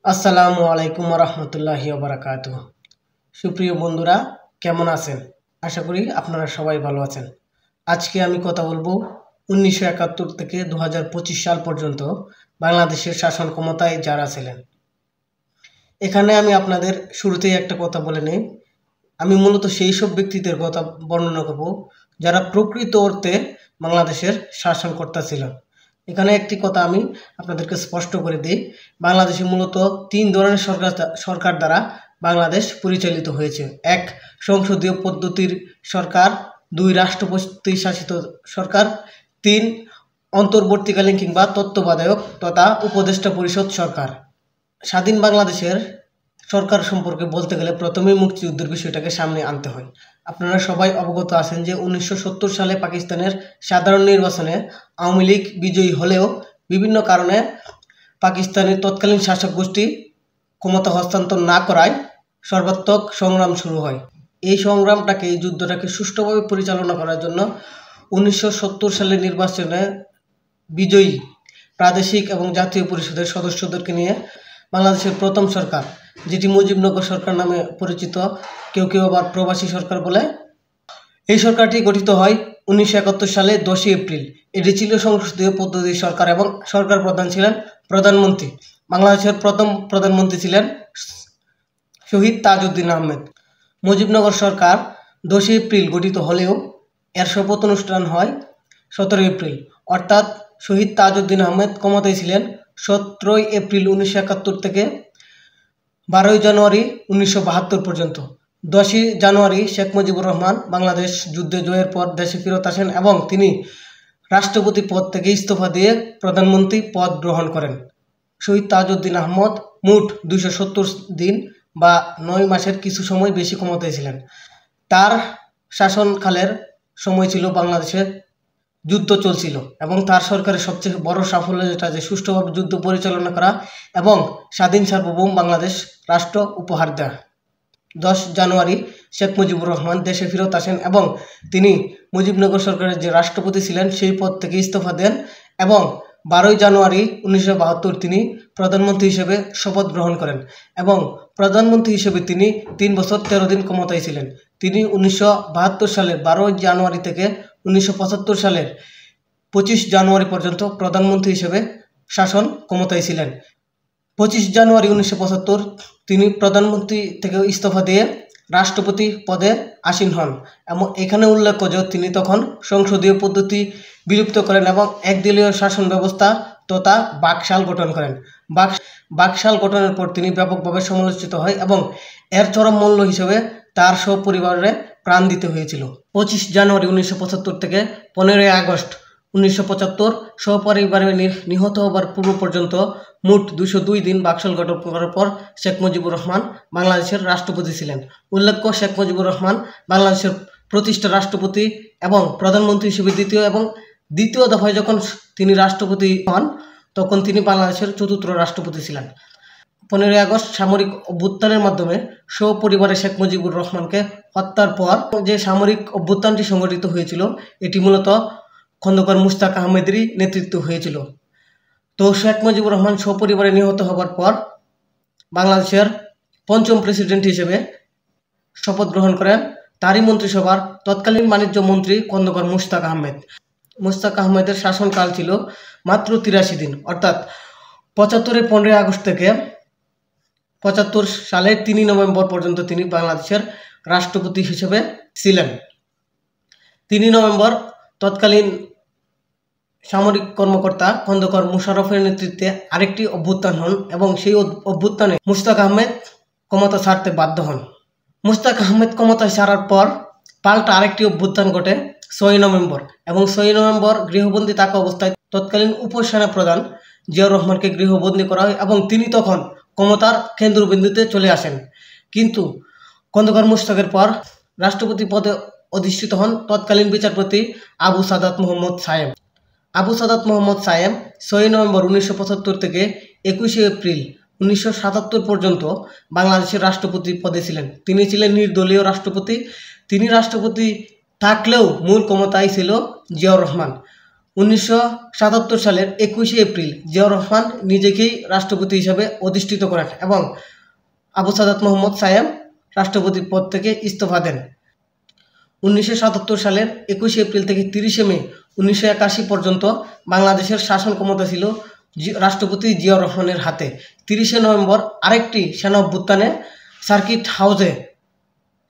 আসসালামু আলাইকুম রহমতুল্লাহি বারাকাতুহু। সুপ্রিয় বন্ধুরা, কেমন আছেন? আশা করি আপনারা সবাই ভালো আছেন। আজকে আমি কথা বলবো 1971 থেকে 2025 সাল পর্যন্ত বাংলাদেশের শাসন ক্ষমতায় যারা ছিলেন। এখানে আমি আপনাদের শুরুতেই একটা কথা বলে নেই, আমি মূলত সেই সব ব্যক্তিদের কথা বর্ণনা করব যারা প্রকৃত অর্থে বাংলাদেশের শাসনকর্তা ছিল। এখানে একটি কথা আমি আপনাদেরকে স্পষ্ট করে দিই, বাংলাদেশে মূলত তিন ধরনের সরকার দ্বারা বাংলাদেশ পরিচালিত হয়েছে। এক, সংসদীয় পদ্ধতির সরকার। দুই, রাষ্ট্রপতি শাসিত সরকার। তিন, অন্তর্বর্তীকালীন কিংবা তত্ত্বাবধায়ক তথা উপদেষ্টা পরিষদ সরকার। স্বাধীন বাংলাদেশের সরকার সম্পর্কে বলতে গেলে প্রথমেই মুক্তিযুদ্ধের বিষয়টাকে সামনে আনতে হয়। আপনারা সবাই অবগত আছেন যে 1970 সালে পাকিস্তানের সাধারণ নির্বাচনে আওয়ামী লীগ বিজয়ী হলেও বিভিন্ন কারণে পাকিস্তানের তৎকালীন শাসক গোষ্ঠী ক্ষমতা হস্তান্তর না করায় সর্বাত্মক সংগ্রাম শুরু হয়। এই সংগ্রামটাকে, এই যুদ্ধটাকে সুষ্ঠুভাবে পরিচালনা করার জন্য 1970 সালের নির্বাচনে বিজয়ী প্রাদেশিক এবং জাতীয় পরিষদের সদস্যদেরকে নিয়ে বাংলাদেশের প্রথম সরকার, যেটি মুজিবনগর সরকার নামে পরিচিত, কেউ কেউ আবার প্রবাসী সরকার বলে, এই সরকারটি গঠিত হয় 1971 সালে 10 এপ্রিল। এটি ছিল সংসদীয় পদ্ধতির সরকার এবং সরকার প্রধান ছিলেন প্রধানমন্ত্রী। বাংলাদেশের প্রথম প্রধানমন্ত্রী ছিলেন শহীদ তাজউদ্দিন আহমেদ। মুজিবনগর সরকার 10 এপ্রিল গঠিত হলেও এর শপথ অনুষ্ঠান হয় 17 এপ্রিল, অর্থাৎ শহীদ তাজউদ্দিন আহমেদ ক্ষমতায় ছিলেন 17 এপ্রিল 1971 থেকে 12 জানুয়ারি 1972 পর্যন্ত। 10 জানুয়ারি শেখ মুজিবুর রহমান বাংলাদেশ যুদ্ধে জয়ের পর দেশে ফেরত আসেন এবং তিনি রাষ্ট্রপতি পদ থেকে ইস্তফা দিয়ে প্রধানমন্ত্রী পদ গ্রহণ করেন। শহীদ তাজউদ্দিন আহমদ মোট 270 দিন বা 9 মাসের কিছু সময় বেশি ক্ষমতায় ছিলেন। তার শাসনকালের সময় ছিল বাংলাদেশে যুদ্ধ চলছিল এবং তার সরকারের সবচেয়ে বড় সাফল্য যেটা, যে সুষ্ঠুভাবে যুদ্ধ পরিচালনা করা এবং স্বাধীন সার্বভৌম বাংলাদেশ রাষ্ট্র উপহার দেয়। 10 জানুয়ারি শেখ মুজিবুর রহমান দেশে ফেরত আসেন এবং তিনি মুজিবনগর সরকারের যে রাষ্ট্রপতি ছিলেন সেই পদ থেকে ইস্তফা দেন এবং 12 জানুয়ারি 1972 তিনি প্রধানমন্ত্রী হিসেবে শপথ গ্রহণ করেন এবং প্রধানমন্ত্রী হিসেবে তিনি 3 বছর 13 দিন ক্ষমতায় ছিলেন। তিনি 1972 সালের 12 জানুয়ারি থেকে 1975 সালের 25 জানুয়ারি পর্যন্ত প্রধানমন্ত্রী হিসেবে শাসন ক্ষমতায় ছিলেন। 25 জানুয়ারি 1975 তিনি প্রধানমন্ত্রী থেকে ইস্তফা দিয়ে রাষ্ট্রপতি পদে আসীন হন এবং এখানে উল্লেখ্য যে তিনি তখন সংসদীয় পদ্ধতি বিলুপ্ত করেন এবং একদলীয় শাসন ব্যবস্থা তথা বাকশাল গঠন করেন। বাকশাল গঠনের পর তিনি ব্যাপকভাবে সমালোচিত হয় এবং এর চরম মূল্য হিসেবে তার সপরিবারে প্রাণ দিতে হয়েছিল। 25 জানুয়ারি 1975 থেকে 15 আগস্ট 1975 সপরিবারে নিহত হবার পূর্ব পর্যন্ত মোট 202 দিন বাকশাল গঠন করার পর শেখ মুজিবুর রহমান বাংলাদেশের রাষ্ট্রপতি ছিলেন। উল্লেখ্য, শেখ মুজিবুর রহমান বাংলাদেশের প্রতিষ্ঠা রাষ্ট্রপতি এবং প্রধানমন্ত্রী হিসেবে দ্বিতীয় দফায় যখন তিনি রাষ্ট্রপতি হন তখন তিনি বাংলাদেশের চতুর্থ রাষ্ট্রপতি ছিলেন। 15 আগস্ট সামরিক অভ্যুত্থানের মাধ্যমে সপরিবারে শেখ মুজিবুর রহমানকে হত্যার পর যে সামরিক অভ্যুত্থানটি সংঘটিত হয়েছিল এটি মূলত খন্দকার মুশতাক আহমেদেরই নেতৃত্ব হয়েছিল। তো শেখ মুজিবুর রহমান সপরিবারে নিহত হবার পর বাংলাদেশের পঞ্চম প্রেসিডেন্ট হিসেবে শপথ গ্রহণ করেন তারই মন্ত্রিসভার তৎকালীন বাণিজ্য মন্ত্রী খন্দকার মুশতাক আহমেদ। মুশতাক আহমেদের শাসনকাল ছিল মাত্র 83 দিন, অর্থাৎ 75 15 আগস্ট থেকে 75 সালের 3 নভেম্বর পর্যন্ত তিনি বাংলাদেশের রাষ্ট্রপতি হিসেবে ছিলেন। 3 নভেম্বর তৎকালীন সামরিক কর্মকর্তা খন্দকার মুশাররফের নেতৃত্বে আরেকটি অভ্যুত্থান হন এবং সেই অভ্যুত্থানে মুশতাক আহমেদ ক্ষমতা ছাড়তে বাধ্য হন। মুশতাক আহমেদ ক্ষমতা ছাড়ার পর পাল্টা আরেকটি অভ্যুত্থান ঘটে 6 নভেম্বর এবং 6 নভেম্বর গৃহবন্দী থাকা অবস্থায় তৎকালীন উপসেনা প্রধান জিয়াউর রহমানকে গৃহবন্দী করা হয় এবং তিনি তখন ক্ষমতার কেন্দ্রবিন্দুতে চলে আসেন। কিন্তু খন্দকার মুশতাকের পর রাষ্ট্রপতি পদে অধিষ্ঠিত হন তৎকালীন বিচারপতি আবু সাদাত মোহাম্মদ সায়েম। আবু সাদাত মোহাম্মদ সায়েম 6 নভেম্বর 1975 থেকে 21 এপ্রিল 1977 পর্যন্ত বাংলাদেশের রাষ্ট্রপতি পদে ছিলেন। তিনি ছিলেন নির্দলীয় রাষ্ট্রপতি। তিনি রাষ্ট্রপতি থাকলেও মূল ক্ষমতায় ছিল জিয়াউর রহমান। 1977 সালের 21শে এপ্রিল জিয়াউর রহমান নিজেকেই রাষ্ট্রপতি হিসাবে অধিষ্ঠিত করেন এবং আবু সাদাত মোহাম্মদ সায়েম রাষ্ট্রপতি পদ থেকে ইস্তফা দেন। 1977 সালের 21শে এপ্রিল থেকে 30শে মে 1981 পর্যন্ত বাংলাদেশের শাসন ক্ষমতা ছিল রাষ্ট্রপতি জিয়াউর রহমানের হাতে। 30শে নভেম্বর আরেকটি সেনা অভ্যুত্থানে সার্কিট হাউসে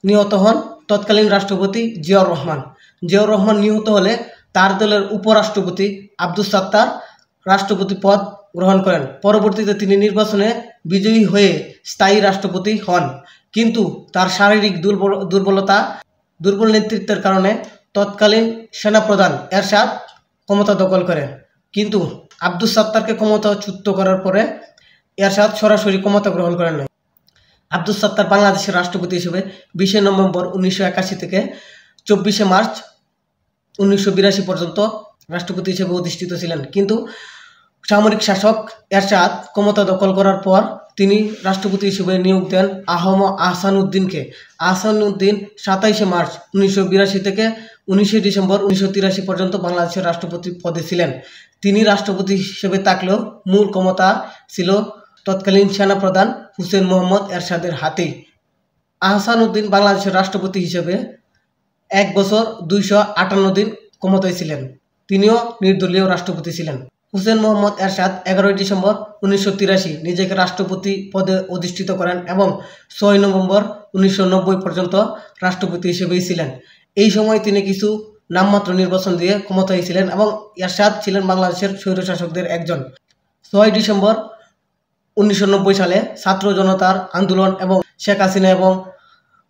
নিহত হন তৎকালীন রাষ্ট্রপতি জিয়াউর রহমান। জিয়াউর রহমান নিহত হলে তার দলের উপরাষ্ট্রপতি আব্দুস সাত্তার রাষ্ট্রপতি পদ গ্রহণ করেন। পরবর্তীতে তিনি নির্বাচনে বিজয়ী হয়ে স্থায়ী রাষ্ট্রপতি হন, কিন্তু তার শারীরিক দুর্বল নেতৃত্বের কারণে তৎকালীন সেনাপ্রধান এরশাদ ক্ষমতা দখল করেন। কিন্তু আব্দুস সাত্তারকে ক্ষমতাচ্যুত করার পরে এরশাদ সরাসরি ক্ষমতা গ্রহণ করেন নাই। আব্দুস সাত্তার বাংলাদেশের রাষ্ট্রপতি হিসেবে 20শে নভেম্বর 1981 থেকে 24শে মার্চ 1982 পর্যন্ত রাষ্ট্রপতি হিসেবে অধিষ্ঠিত ছিলেন। কিন্তু সামরিক শাসক এরশাদ ক্ষমতা দখল করার পর তিনি রাষ্ট্রপতি হিসেবে নিয়োগ দেন আহসানউদ্দিনকে। আহসানউদ্দিন 27শে মার্চ 1982 থেকে 19শে ডিসেম্বর 1983 পর্যন্ত বাংলাদেশের রাষ্ট্রপতি পদে ছিলেন। তিনি রাষ্ট্রপতি হিসেবে থাকলেও মূল ক্ষমতা ছিল তৎকালীন সেনাপ্রধান হুসেন মোহাম্মদ এরশাদের হাতেই। আহসানউদ্দিন বাংলাদেশের রাষ্ট্রপতি হিসেবে 1 বছর 258 দিন ক্ষমতায় ছিলেন। তিনিও নির্দলীয় রাষ্ট্রপতি ছিলেন। হুসেন মোহাম্মদ এরশাদ 11 ডিসেম্বর 1983 নিজেকে রাষ্ট্রপতি পদে অধিষ্ঠিত করেন এবং 6 নভেম্বর 1990 পর্যন্ত রাষ্ট্রপতি হিসেবেই ছিলেন। এই সময় তিনি কিছু নামমাত্র নির্বাচন দিয়ে ক্ষমতায় ছিলেন এবং এরশাদ ছিলেন বাংলাদেশের স্বৈরশাসকদের একজন। 6 ডিসেম্বর 1990 সালে ছাত্র জনতার আন্দোলন এবং শেখ হাসিনা এবং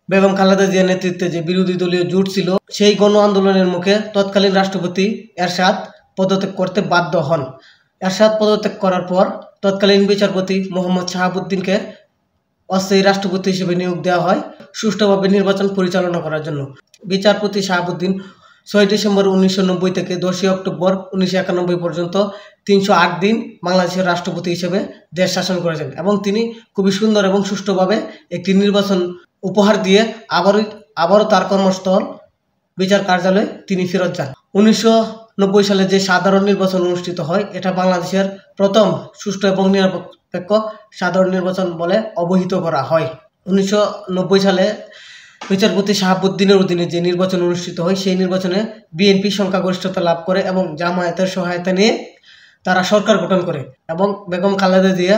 বেগম খালেদা জিয়ার নেতৃত্বে যে বিরোধী দলীয় জোট ছিল, সেই গণ আন্দোলনের মুখে তৎকালীন রাষ্ট্রপতি এরশাদ পদত্যাগ করতে বাধ্য হন। এরশাদ পদত্যাগ করার পর তৎকালীন বিচারপতি মোহাম্মদ শাহাবুদ্দিনকে অস্থায়ী রাষ্ট্রপতি হিসেবে নিয়োগ দেওয়া হয় সুষ্ঠুভাবে নির্বাচন পরিচালনা করার জন্য। বিচারপতি শাহাবুদ্দিন 6 ডিসেম্বর 1990 থেকে 10 অক্টোবর 1991 পর্যন্ত 308 দিন বাংলাদেশের রাষ্ট্রপতি হিসেবে দেশ শাসন করেছেন এবং তিনি খুবই সুন্দর এবং সুষ্ঠুভাবে একটি নির্বাচন উপহার দিয়ে আবারও তার কর্মস্থল বিচার কার্যালয়ে তিনি ফেরত যান। 1990 সালে যে সাধারণ নির্বাচন অনুষ্ঠিত হয়, এটা বাংলাদেশের প্রথম সুষ্ঠু এবং নিরপেক্ষ সাধারণ নির্বাচন বলে অবহিত করা হয়। 1990 সালে বিচারপতি শাহাবুদ্দিনের অধীনে যে নির্বাচন অনুষ্ঠিত হয়, সেই নির্বাচনে বিএনপি সংখ্যাগরিষ্ঠতা লাভ করে এবং জামায়াতের সহায়তা নিয়ে তারা সরকার গঠন করে এবং বেগম খালেদা জিয়া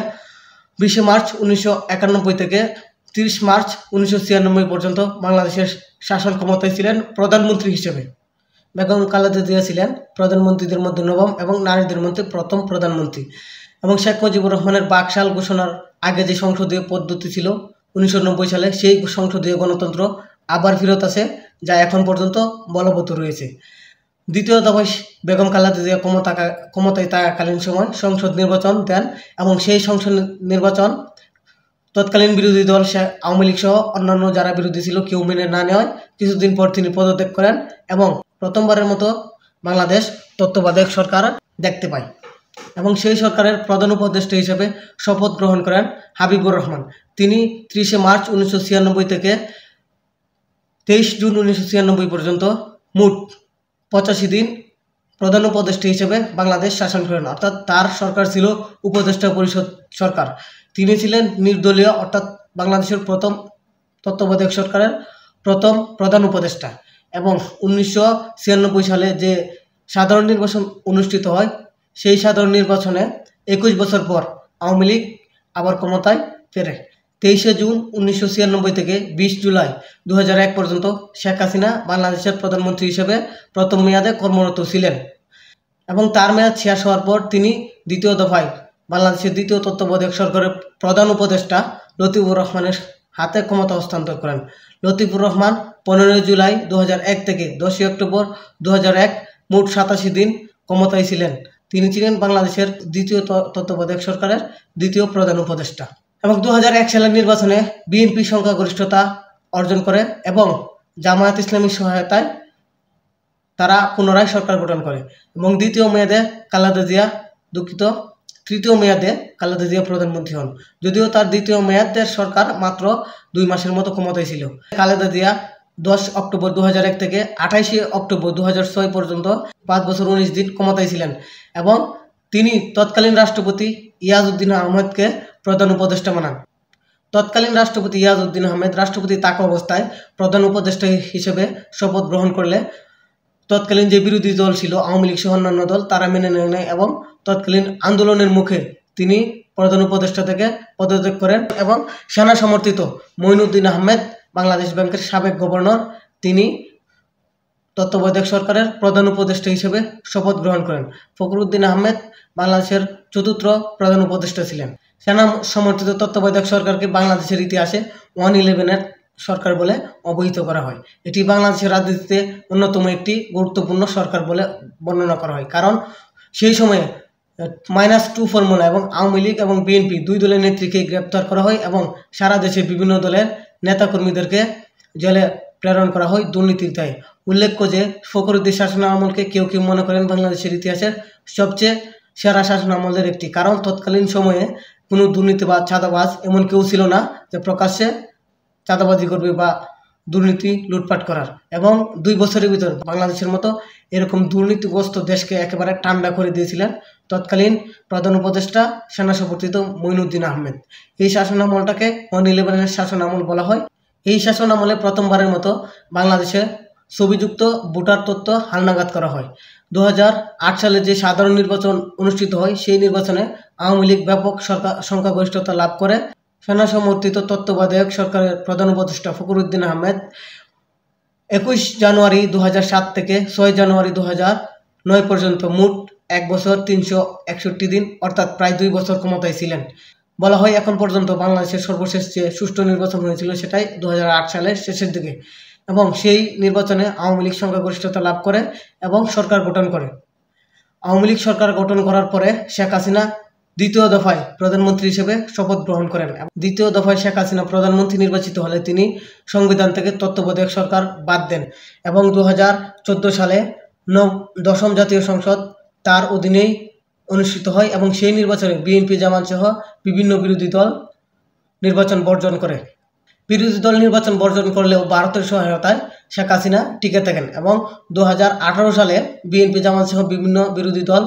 20 মার্চ 1991 থেকে 30 মার্চ 1996 পর্যন্ত বাংলাদেশের শাসন ক্ষমতায় ছিলেন প্রধানমন্ত্রী হিসেবে। বেগম খালেদা জিয়া ছিলেন প্রধানমন্ত্রীদের মধ্যে নবম এবং নারীদের মধ্যে প্রথম প্রধানমন্ত্রী। এবং শেখ মুজিবুর রহমানের বাকশাল ঘোষণার আগে যে সংসদীয় পদ্ধতি ছিল 1990 সালে, সেই সংসদীয় গণতন্ত্র আবার ফেরত আসে, যা এখন পর্যন্ত বলবৎ রয়েছে। দ্বিতীয় দফায় বেগম খালেদা জিয়া ক্ষমতায় থাকাকালীন সময় সংসদ নির্বাচন দেন এবং সেই সংসদ নির্বাচন তৎকালীন বিরোধী দল আওয়ামী লীগ সহ অন্যান্য যারা বিরোধী ছিল কেউ মেনে না নেওয়ায় কিছুদিন পর তিনি পদত্যাগ করেন এবং প্রথমবারের মতো বাংলাদেশ তত্ত্বাবধায়ক সরকার দেখতে পায় এবং সেই সরকারের প্রধান উপদেষ্টা হিসেবে শপথ গ্রহণ করেন হাবিবুর রহমান। তিনি 30 মার্চ 1996 থেকে 23 জুন 1996 পর্যন্ত মোট 85 দিন প্রধান উপদেষ্টা হিসেবে বাংলাদেশ শাসন করেন। অর্থাৎ তার সরকার ছিল উপদেষ্টা পরিষদ সরকার। তিনি ছিলেন নির্দলীয়, অর্থাৎ বাংলাদেশের প্রথম তত্ত্বাবধায়ক সরকারের প্রথম প্রধান উপদেষ্টা। এবং 1996 সালে যে সাধারণ নির্বাচন অনুষ্ঠিত হয়, সেই সাধারণ নির্বাচনে 21 বছর পর আওয়ামী লীগ আবার ক্ষমতায় ফেরে। 23 জুন 1996 থেকে 20 জুলাই 2001 পর্যন্ত শেখ হাসিনা বাংলাদেশের প্রধানমন্ত্রী হিসেবে প্রথম মেয়াদে কর্মরত ছিলেন এবং তার মেয়াদ শেষ হওয়ার পর তিনি দ্বিতীয় দফায় বাংলাদেশের দ্বিতীয় তত্ত্বাবধায়ক সরকারের প্রধান উপদেষ্টা লতিফুর রহমানের হাতে ক্ষমতা হস্তান্তর করেন। লতিফুর রহমান 15 জুলাই 2001 থেকে 10 অক্টোবর 2001 মোট 87 দিন ক্ষমতায় ছিলেন। তিনি ছিলেন বাংলাদেশের দ্বিতীয় তত্ত্বাবধায়ক সরকারের দ্বিতীয় প্রধান উপদেষ্টা। এবং 2001 সালের নির্বাচনে বিএনপি সংখ্যাগরিষ্ঠতা অর্জন করে এবং জামায়াত ইসলামীর সহায়তায় তারা পুনরায় সরকার গঠন করে এবং তৃতীয় মেয়াদে খালেদা জিয়া প্রধানমন্ত্রী হন। যদিও তার দ্বিতীয় মেয়াদের সরকার মাত্র 2 মাসের মতো ক্ষমতায় ছিল। খালেদা জিয়া 10 অক্টোবর 2001 থেকে 28 অক্টোবর 2006 পর্যন্ত 5 বছর 19 দিন ক্ষমতায় ছিলেন এবং তিনি তৎকালীন রাষ্ট্রপতি ইয়াজউদ্দিন আহমেদকে প্রধান উপদেষ্টা বানান। তৎকালীন রাষ্ট্রপতি ইয়াজউদ্দিন আহমেদ রাষ্ট্রপতি থাকা অবস্থায় প্রধান উপদেষ্টা হিসেবে শপথ গ্রহণ করলে তৎকালীন যে বিরোধী দল ছিল আওয়ামী লীগ সহ অন্যান্য দল তারা মেনে নেয় এবং তৎকালীন আন্দোলনের মুখে তিনি প্রধান উপদেষ্টা থেকে পদত্যাগ করেন এবং সেনা সমর্থিত মঈনুদ্দিন আহমেদ বাংলাদেশ ব্যাংকের সাবেক গভর্নর তিনি তত্ত্বাবধায়ক সরকারের প্রধান উপদেষ্টা হিসেবে শপথ গ্রহণ করেন। ফখরুদ্দিন আহমেদ বাংলাদেশের চতুর্থ প্রধান উপদেষ্টা ছিলেন। সেনা সমর্থিত তত্ত্বাবধায়ক সরকারকে বাংলাদেশের ইতিহাসে 111-এর সরকার বলে অবহিত করা হয়। এটি বাংলাদেশের রাজনীতিতে অন্যতম একটি গুরুত্বপূর্ণ সরকার বলে বর্ণনা করা হয়, কারণ সেই সময়ে -2 ফর্মুলা এবং আওয়ামী লীগ এবং বিএনপি দুই দলের নেত্রীকে গ্রেপ্তার করা হয় এবং সারা দেশের বিভিন্ন দলের নেতাকর্মীদেরকে জেলে প্রেরণ করা হয় দুর্নীতির দায়ে। উল্লেখ্য যে ফখরুদ্দিন শাসন আমলকে কেউ কেউ মনে করেন বাংলাদেশের ইতিহাসের সবচেয়ে সেরা শাসন আমলের একটি, কারণ তৎকালীন সময়ে কোনো দুর্নীতিবাজ চাঁদাবাজ এমন কেউ ছিল না যে প্রকাশ্যে চাঁদাবাজি করবে বা দুর্নীতি লুটপাট করার, এবং 2 বছরের ভিতর বাংলাদেশের মতো এরকম দুর্নীতিগ্রস্ত দেশকে একেবারে ঠান্ডা করে দিয়েছিলেন তৎকালীন প্রধান উপদেষ্টা সেনা সমর্থিত মঈনুদ্দিন আহমেদ। এই শাসন আমলটাকে 111-এর শাসন আমল বলা হয়। এই শাসন আমলে প্রথমবারের মতো বাংলাদেশে ছবিযুক্ত ভোটার তথ্য হালনাগাদ করা হয়। 2008 সালে যে সাধারণ নির্বাচন অনুষ্ঠিত হয় সেই নির্বাচনে আওয়ামী লীগ ব্যাপক সংখ্যাগরিষ্ঠতা লাভ করে সেনা সমর্থিত তত্ত্বাবধায়ক সরকারের প্রধান উপদেষ্টা ফখরুদ্দিন আহমেদ 21 জানুয়ারি 2007 থেকে 6 জানুয়ারি 2009 পর্যন্ত মোট 1 বছর 361 দিন অর্থাৎ প্রায় 2 বছর ক্ষমতায় ছিলেন। বলা হয় এখন পর্যন্ত বাংলাদেশের সর্বশেষ যে সুষ্ঠু নির্বাচন হয়েছিল সেটাই 2008 সালের শেষের দিকে, এবং সেই নির্বাচনে আওয়ামী লীগ সংখ্যাগরিষ্ঠতা লাভ করে এবং সরকার গঠন করে। আওয়ামী লীগ সরকার গঠন করার পরে শেখ হাসিনা দ্বিতীয় দফায় প্রধানমন্ত্রী হিসেবে শপথ গ্রহণ করেন। দ্বিতীয় দফায় শেখ হাসিনা প্রধানমন্ত্রী নির্বাচিত হলে তিনি সংবিধান থেকে তত্ত্বাবধায়ক সরকার বাদ দেন এবং 2014 সালে 10ম জাতীয় সংসদ তার অধীনেই অনুষ্ঠিত হয় এবং সেই নির্বাচনে বিএনপি জামাত সহ বিভিন্ন বিরোধী দল নির্বাচন বর্জন করে। বিরোধী দল নির্বাচন বর্জন করলেও ভারতের সহায়তায় শেখ হাসিনা টিকে থাকেন এবং 2018 সালে বিএনপি জামাত সহ বিভিন্ন বিরোধী দল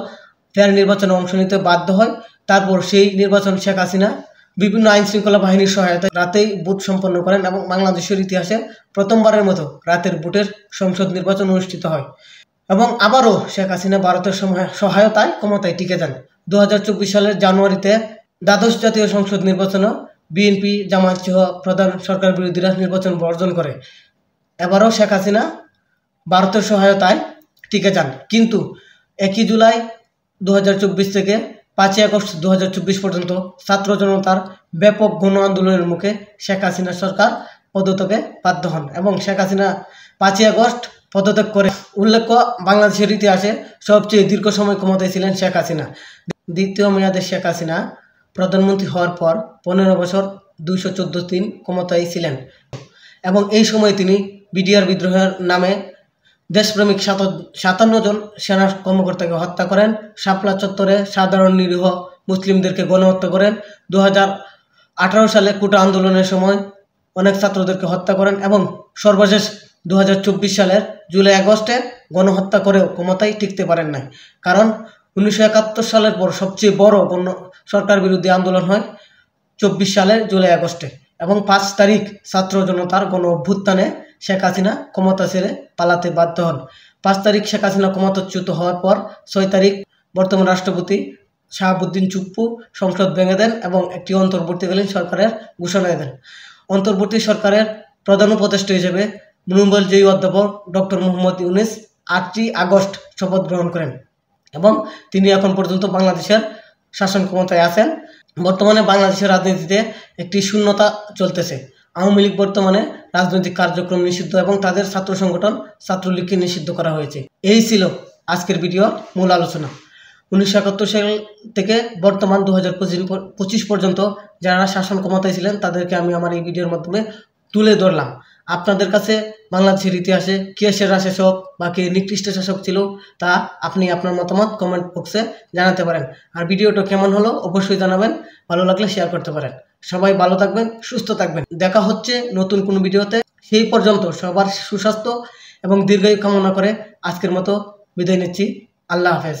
ফের নির্বাচনে অংশ নিতে বাধ্য হয়। তারপর সেই নির্বাচন শেখ হাসিনা বিভিন্ন আইন শৃঙ্খলা বাহিনীর সহায়তায় রাতেই ভোট সম্পন্ন করেন এবং বাংলাদেশের ইতিহাসে প্রথমবারের মতো রাতের ভোটের সংসদ নির্বাচন অনুষ্ঠিত হয় এবং আবারও শেখ হাসিনা ভারতের সহায়তায় ক্ষমতায় টিকে যান। 2024 সালের জানুয়ারিতে দ্বাদশ জাতীয় সংসদ নির্বাচনে বিএনপি জামাত সহ প্রধান সরকার বিরোধীরা নির্বাচন বর্জন করে। এবারও শেখ হাসিনা ভারতের সহায়তায় টিকে যান, কিন্তু 1 জুলাই 2024 থেকে 5 আগস্ট 2024 পর্যন্ত ছাত্র জনতার ব্যাপক গণ আন্দোলনের মুখে শেখ হাসিনা সরকার পদত্যাগে বাধ্য হন এবং শেখ হাসিনা 5 আগস্ট পদত্যাগ করে। উল্লেখ্য, বাংলাদেশের ইতিহাসে সবচেয়ে দীর্ঘ সময় ক্ষমতায় ছিলেন শেখ হাসিনা। দ্বিতীয় মেয়াদে শেখ হাসিনা প্রধানমন্ত্রী হওয়ার পর 15 বছর 214 দিন ক্ষমতায় ছিলেন এবং এই সময় তিনি বিডিআর বিদ্রোহের নামে দেশপ্রেমিক 57 জন সেনা কর্মকর্তাকে হত্যা করেন, শাপলা চত্বরে সাধারণ নিরীহ মুসলিমদেরকে গণহত্যা করেন। 2018 সালে কোটা আন্দোলনের সময় অনেক ছাত্রদেরকে হত্যা করেন এবং সর্বশেষ 2024 সালের জুলাই আগস্টে গণহত্যা করেও ক্ষমতায় টিকতে পারেন নাই, কারণ 1971 সালের পর সবচেয়ে বড় সরকার বিরোধী আন্দোলন হয় 24 সালের জুলাই আগস্টে এবং 5 তারিখ ছাত্র জনতার গণ অভ্যুত্থানে শেখ হাসিনা ক্ষমতা ছেড়ে পালাতে বাধ্য হন। 5 তারিখ শেখ হাসিনা ক্ষমতাচ্যুত হওয়ার পর 6 তারিখ বর্তমান রাষ্ট্রপতি শাহাবুদ্দিন চুপ্পু সংসদ ভেঙে দেন এবং একটি অন্তর্বর্তীকালীন সরকারের ঘোষণা দেন। অন্তর্বর্তী সরকারের প্রধান উপদেষ্টা হিসেবে নোবেলজয়ী অধ্যাপক ডক্টর মোহাম্মদ ইউনূস 8 আগস্ট শপথ গ্রহণ করেন এবং তিনি এখন পর্যন্ত বাংলাদেশের শাসন ক্ষমতায় আছেন। বর্তমানে বাংলাদেশের রাজনীতিতে একটি শূন্যতা চলতেছে। আওয়ামী লীগ বর্তমানে রাজনৈতিক কার্যক্রম নিষিদ্ধ এবং তাদের ছাত্র সংগঠন ছাত্রলীগকে নিষিদ্ধ করা হয়েছে। এই ছিল আজকের ভিডিওর মূল আলোচনা। 1971 সাল থেকে বর্তমান 2025 পর্যন্ত যারা শাসন ক্ষমতায় ছিলেন তাদেরকে আমি আমার এই ভিডিওর মাধ্যমে তুলে ধরলাম। আপনাদের কাছে বাংলাদেশের ইতিহাসে কে সেরা শাসক বা কে নিকৃষ্ট শাসক ছিল তা আপনি আপনার মতামত কমেন্ট বক্সে জানাতে পারেন। আর ভিডিওটা কেমন হলো অবশ্যই জানাবেন, ভালো লাগলে শেয়ার করতে পারেন। সবাই ভালো থাকবেন, সুস্থ থাকবেন। দেখা হচ্ছে নতুন কোনো ভিডিওতে। সেই পর্যন্ত সবার সুস্বাস্থ্য এবং দীর্ঘায়ু কামনা করে আজকের মতো বিদায় নিচ্ছি। আল্লাহ হাফেজ।